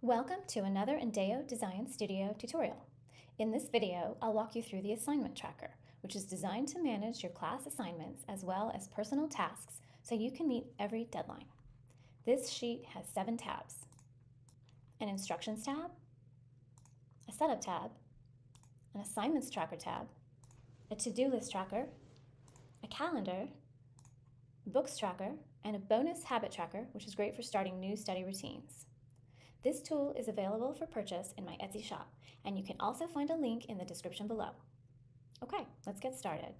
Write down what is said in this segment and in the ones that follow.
Welcome to another Indeo Design Studio tutorial. In this video, I'll walk you through the assignment tracker, which is designed to manage your class assignments as well as personal tasks so you can meet every deadline. This sheet has 7 tabs: an instructions tab, a setup tab, an assignments tracker tab, a to-do list tracker, a calendar, books tracker, and a bonus habit tracker, which is great for starting new study routines. This tool is available for purchase in my Etsy shop, and you can also find a link in the description below. Okay, let's get started.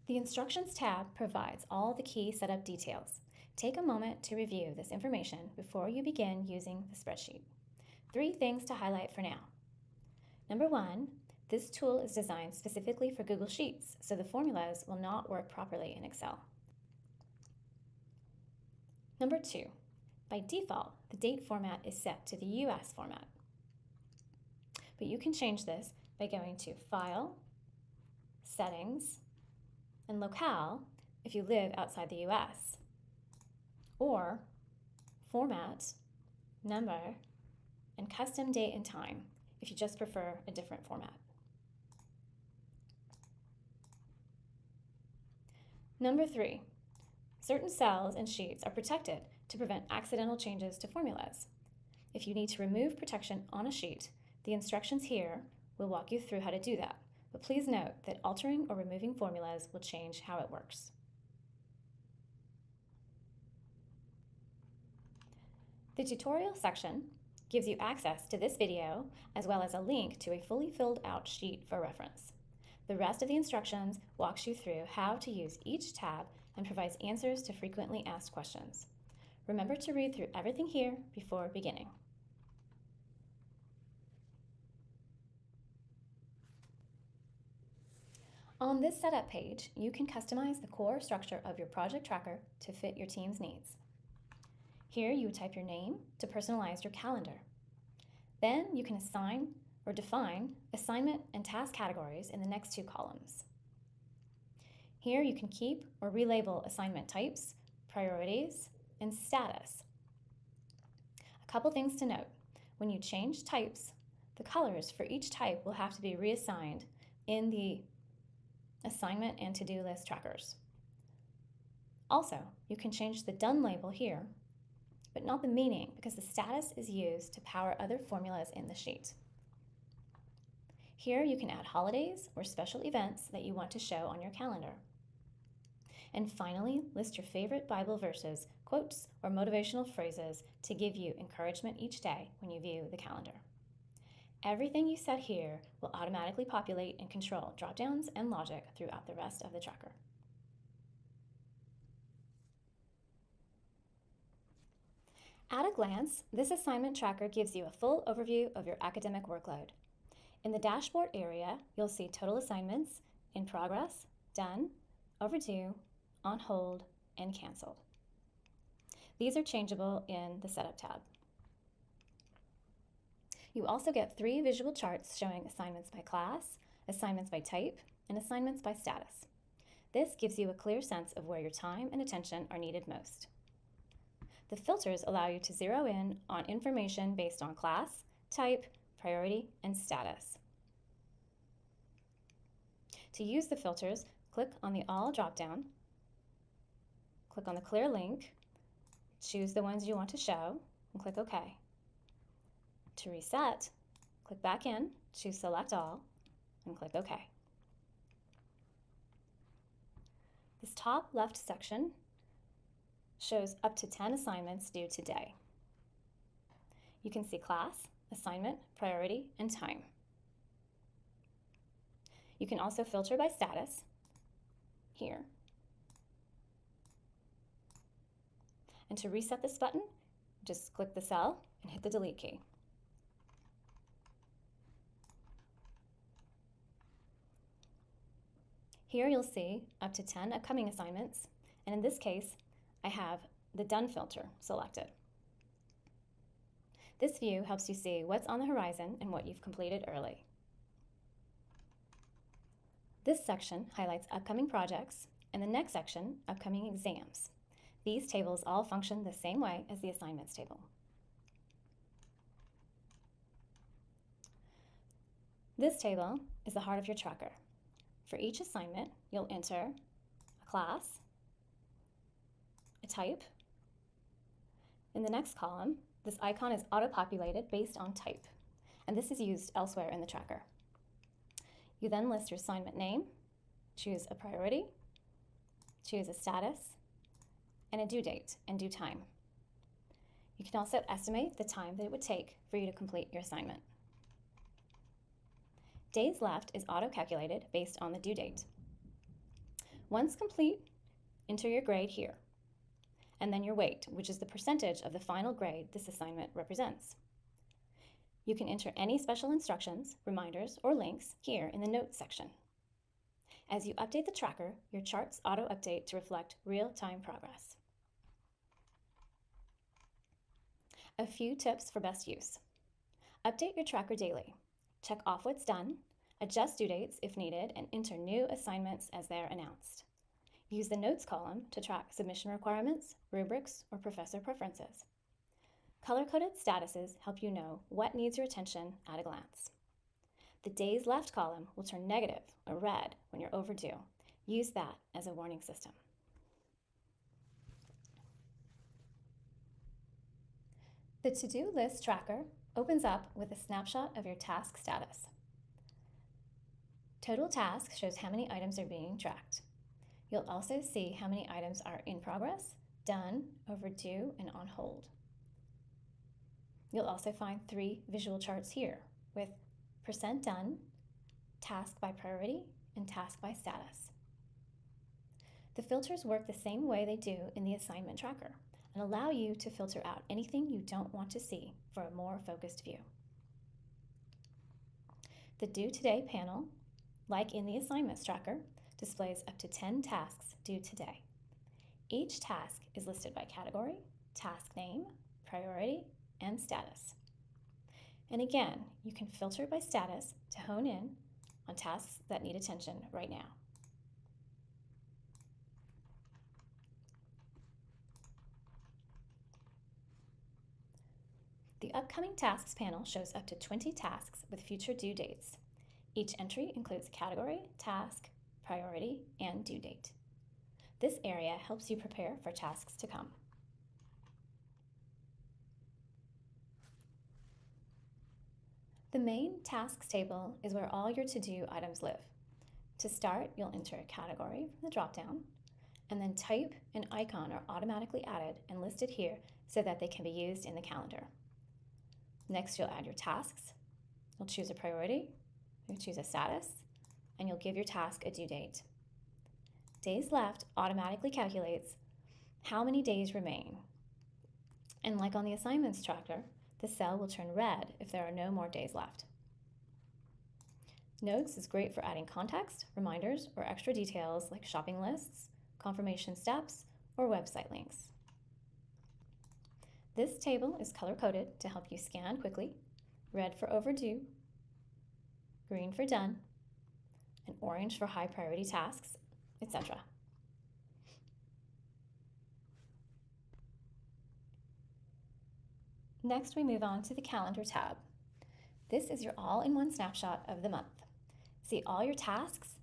The Instructions tab provides all the key setup details. Take a moment to review this information before you begin using the spreadsheet. 3 things to highlight for now. Number 1, this tool is designed specifically for Google Sheets, so the formulas will not work properly in Excel. Number 2, by default, the date format is set to the US format. But you can change this by going to File, Settings, and Locale if you live outside the US, or Format, Number, and Custom Date and Time if you just prefer a different format. Number 3, certain cells and sheets are protected to prevent accidental changes to formulas. If you need to remove protection on a sheet, the instructions here will walk you through how to do that, but please note that altering or removing formulas will change how it works. The tutorial section gives you access to this video as well as a link to a fully filled out sheet for reference. The rest of the instructions walks you through how to use each tab and provides answers to frequently asked questions. Remember to read through everything here before beginning. On this setup page, you can customize the core structure of your project tracker to fit your team's needs. Here you would type your name to personalize your calendar. Then you can assign or define assignment and task categories in the next 2 columns. Here you can keep or relabel assignment types, priorities, and status. A couple things to note. When you change types, the colors for each type will have to be reassigned in the assignment and to-do list trackers. Also, you can change the done label here, but not the meaning because the status is used to power other formulas in the sheet. Here you can add holidays or special events that you want to show on your calendar. And finally, list your favorite Bible verses, quotes, or motivational phrases to give you encouragement each day when you view the calendar. Everything you set here will automatically populate and control dropdowns and logic throughout the rest of the tracker. At a glance, this assignment tracker gives you a full overview of your academic workload. In the dashboard area, you'll see total assignments, in progress, done, overdue, on hold, and canceled. These are changeable in the Setup tab. You also get 3 visual charts showing assignments by class, assignments by type, and assignments by status. This gives you a clear sense of where your time and attention are needed most. The filters allow you to zero in on information based on class, type, priority, and status. To use the filters, click on the All dropdown, click on the clear link, choose the ones you want to show, and click OK. To reset, click back in, choose Select All, and click OK. This top left section shows up to 10 assignments due today. You can see class, assignment, priority, and time. You can also filter by status here. And to reset this button, just click the cell and hit the delete key. Here you'll see up to 10 upcoming assignments, and in this case, I have the Done filter selected. This view helps you see what's on the horizon and what you've completed early. This section highlights upcoming projects, and the next section, upcoming exams. These tables all function the same way as the assignments table. This table is the heart of your tracker. For each assignment, you'll enter a class, a type. In the next column, this icon is auto-populated based on type, and this is used elsewhere in the tracker. You then list your assignment name, choose a priority, choose a status, and a due date and due time. You can also estimate the time that it would take for you to complete your assignment. Days left is auto-calculated based on the due date. Once complete, enter your grade here, and then your weight, which is the percentage of the final grade this assignment represents. You can enter any special instructions, reminders, or links here in the Notes section. As you update the tracker, your charts auto-update to reflect real-time progress. A few tips for best use. Update your tracker daily. Check off what's done, adjust due dates if needed, and enter new assignments as they're announced. Use the Notes column to track submission requirements, rubrics, or professor preferences. Color-coded statuses help you know what needs your attention at a glance. The days left column will turn negative or red when you're overdue. Use that as a warning system. The to-do list tracker opens up with a snapshot of your task status. Total tasks shows how many items are being tracked. You'll also see how many items are in progress, done, overdue, and on hold. You'll also find 3 visual charts here with % done, task by priority, and task by status. The filters work the same way they do in the assignment tracker and allow you to filter out anything you don't want to see for a more focused view. The Due Today panel, like in the assignments tracker, displays up to 10 tasks due today. Each task is listed by category, task name, priority, and status. And again, you can filter by status to hone in on tasks that need attention right now. The Upcoming Tasks panel shows up to 20 tasks with future due dates. Each entry includes category, task, priority, and due date. This area helps you prepare for tasks to come. The main tasks table is where all your to-do items live. To start, you'll enter a category from the dropdown, and then type and icon are automatically added and listed here so that they can be used in the calendar. Next, you'll add your tasks. You'll choose a priority, you'll choose a status, and you'll give your task a due date. Days left automatically calculates how many days remain. And like on the assignments tracker, the cell will turn red if there are no more days left. Notes is great for adding context, reminders, or extra details like shopping lists, confirmation steps, or website links. This table is color-coded to help you scan quickly: red for overdue, green for done, and orange for high priority tasks, etc. Next, we move on to the Calendar tab. This is your all-in-one snapshot of the month. See all your tasks,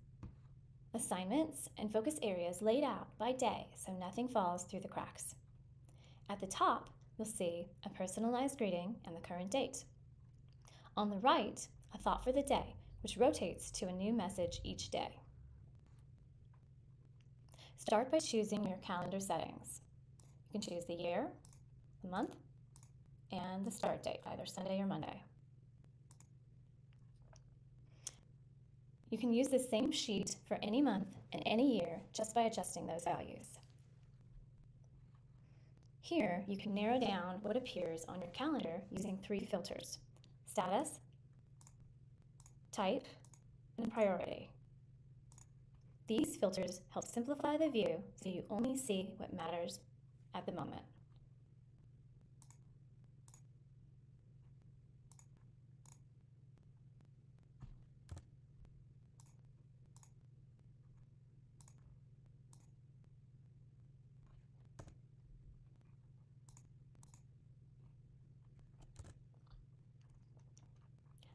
assignments, and focus areas laid out by day so nothing falls through the cracks. At the top, you'll see a personalized greeting and the current date. On the right, a thought for the day, which rotates to a new message each day. Start by choosing your calendar settings. You can choose the year, the month, and the start date, either Sunday or Monday. You can use the same sheet for any month and any year just by adjusting those values. Here, you can narrow down what appears on your calendar using 3 filters: status, type, and priority. These filters help simplify the view so you only see what matters at the moment.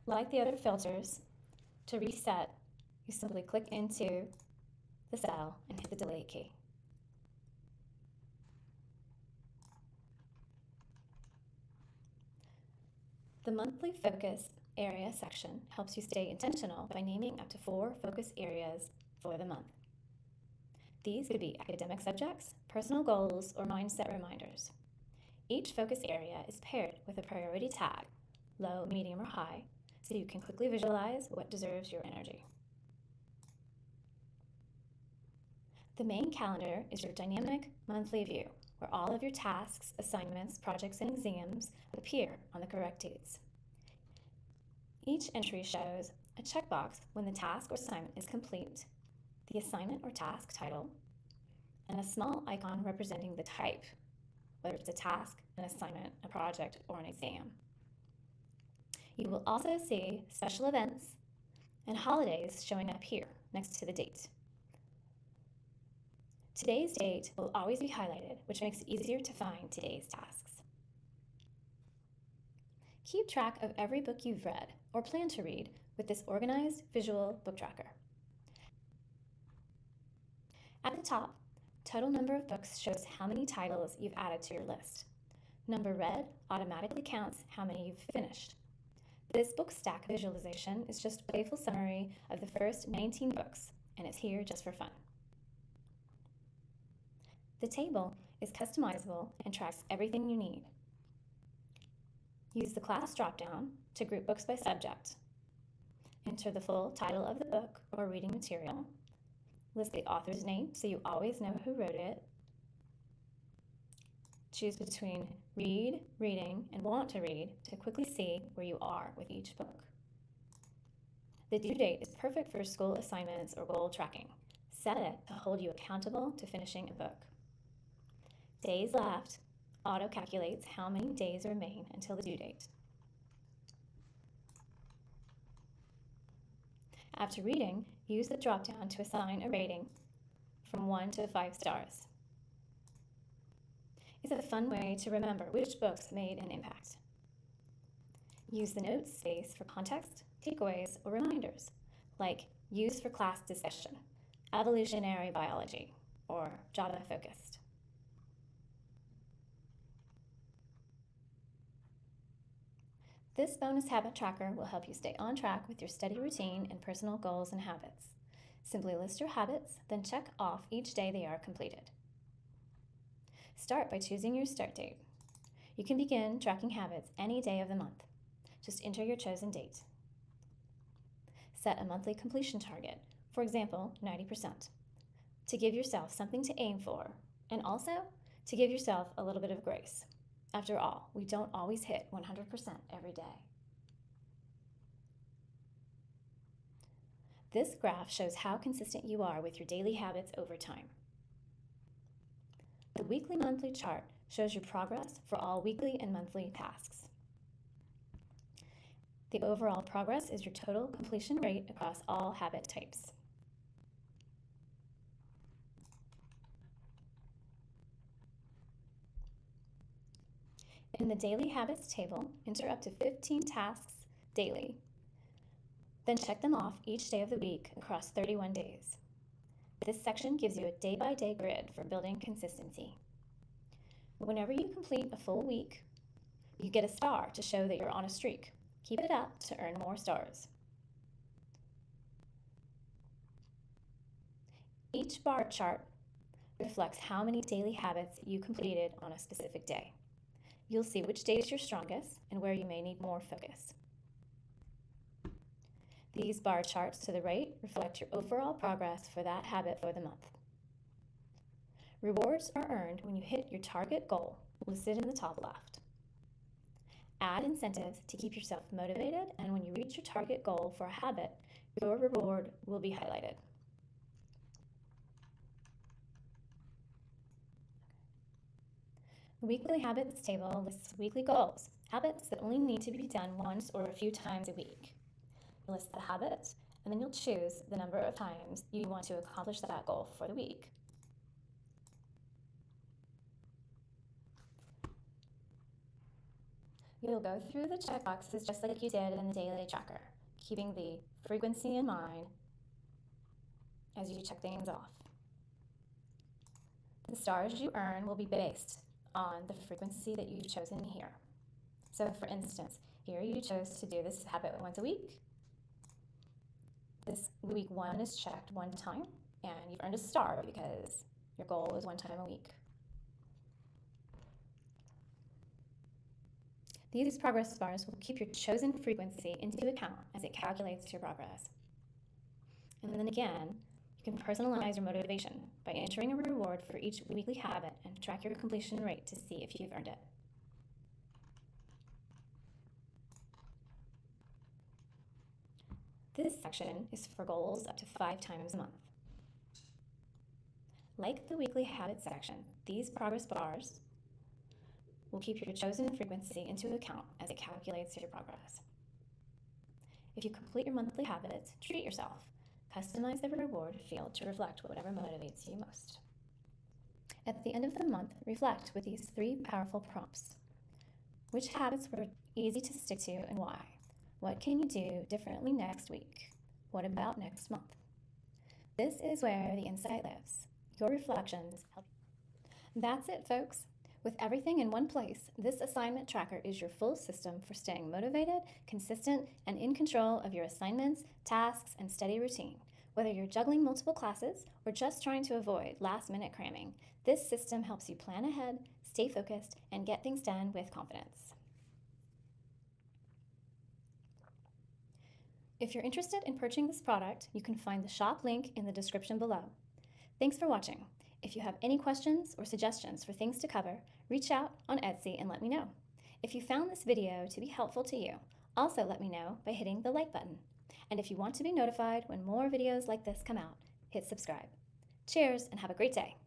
Like the other filters, to reset, you simply click into the cell and hit the delete key. The monthly focus area section helps you stay intentional by naming up to 4 focus areas for the month. These could be academic subjects, personal goals, or mindset reminders. Each focus area is paired with a priority tag, low, medium, or high, so you can quickly visualize what deserves your energy. The main calendar is your dynamic monthly view, where all of your tasks, assignments, projects, and exams appear on the correct dates. Each entry shows a checkbox when the task or assignment is complete, the assignment or task title, and a small icon representing the type, whether it's a task, an assignment, a project, or an exam. You will also see special events and holidays showing up here next to the date. Today's date will always be highlighted, which makes it easier to find today's tasks. Keep track of every book you've read or plan to read with this organized visual book tracker. At the top, total number of books shows how many titles you've added to your list. Number read automatically counts how many you've finished. This book stack visualization is just a playful summary of the first 19 books, and it's here just for fun. The table is customizable and tracks everything you need. Use the class dropdown to group books by subject. Enter the full title of the book or reading material. List the author's name so you always know who wrote it. Choose between read, reading, and want to read to quickly see where you are with each book. The due date is perfect for school assignments or goal tracking. Set it to hold you accountable to finishing a book. Days left auto-calculates how many days remain until the due date. After reading, use the drop-down to assign a rating from 1 to 5 stars. It's a fun way to remember which books made an impact. Use the notes space for context, takeaways, or reminders, like use for class discussion, evolutionary biology, or Java focused. This bonus habit tracker will help you stay on track with your study routine and personal goals and habits. Simply list your habits, then check off each day they are completed. Start by choosing your start date. You can begin tracking habits any day of the month. Just enter your chosen date. Set a monthly completion target, for example, 90%, to give yourself something to aim for, and also to give yourself a little bit of grace. After all, we don't always hit 100% every day. This graph shows how consistent you are with your daily habits over time. The weekly monthly chart shows your progress for all weekly and monthly tasks. The overall progress is your total completion rate across all habit types. In the daily habits table, enter up to 15 tasks daily. Then check them off each day of the week across 31 days. This section gives you a day-by-day grid for building consistency. Whenever you complete a full week, you get a star to show that you're on a streak. Keep it up to earn more stars. Each bar chart reflects how many daily habits you completed on a specific day. You'll see which days you're strongest and where you may need more focus. These bar charts to the right reflect your overall progress for that habit for the month. Rewards are earned when you hit your target goal, listed in the top left. Add incentives to keep yourself motivated, and when you reach your target goal for a habit, your reward will be highlighted. The weekly habits table lists weekly goals, habits that only need to be done once or a few times a week. You'll list the habit, and then you'll choose the number of times you want to accomplish that goal for the week. You'll go through the checkboxes just like you did in the daily tracker, keeping the frequency in mind as you check things off. The stars you earn will be based on the frequency that you've chosen here. So for instance, here you chose to do this habit once a week. This week 1 is checked 1 time, and you've earned a star because your goal is 1 time a week. These progress bars will keep your chosen frequency into account as it calculates your progress. And then again, you can personalize your motivation by entering a reward for each weekly habit and track your completion rate to see if you've earned it. This section is for goals up to 5 times a month. Like the weekly habit section, these progress bars will keep your chosen frequency into account as it calculates your progress. If you complete your monthly habits, treat yourself. Customize the reward field to reflect whatever motivates you most. At the end of the month, reflect with these 3 powerful prompts. Which habits were easy to stick to and why? What can you do differently next week? What about next month? This is where the insight lives. Your reflections help. That's it, folks. With everything in one place, this assignment tracker is your full system for staying motivated, consistent, and in control of your assignments, tasks, and steady routine. Whether you're juggling multiple classes or just trying to avoid last-minute cramming, this system helps you plan ahead, stay focused, and get things done with confidence. If you're interested in purchasing this product, you can find the shop link in the description below. Thanks for watching. If you have any questions or suggestions for things to cover, reach out on Etsy and let me know. If you found this video to be helpful to you, also let me know by hitting the like button. And if you want to be notified when more videos like this come out, hit subscribe. Cheers and have a great day.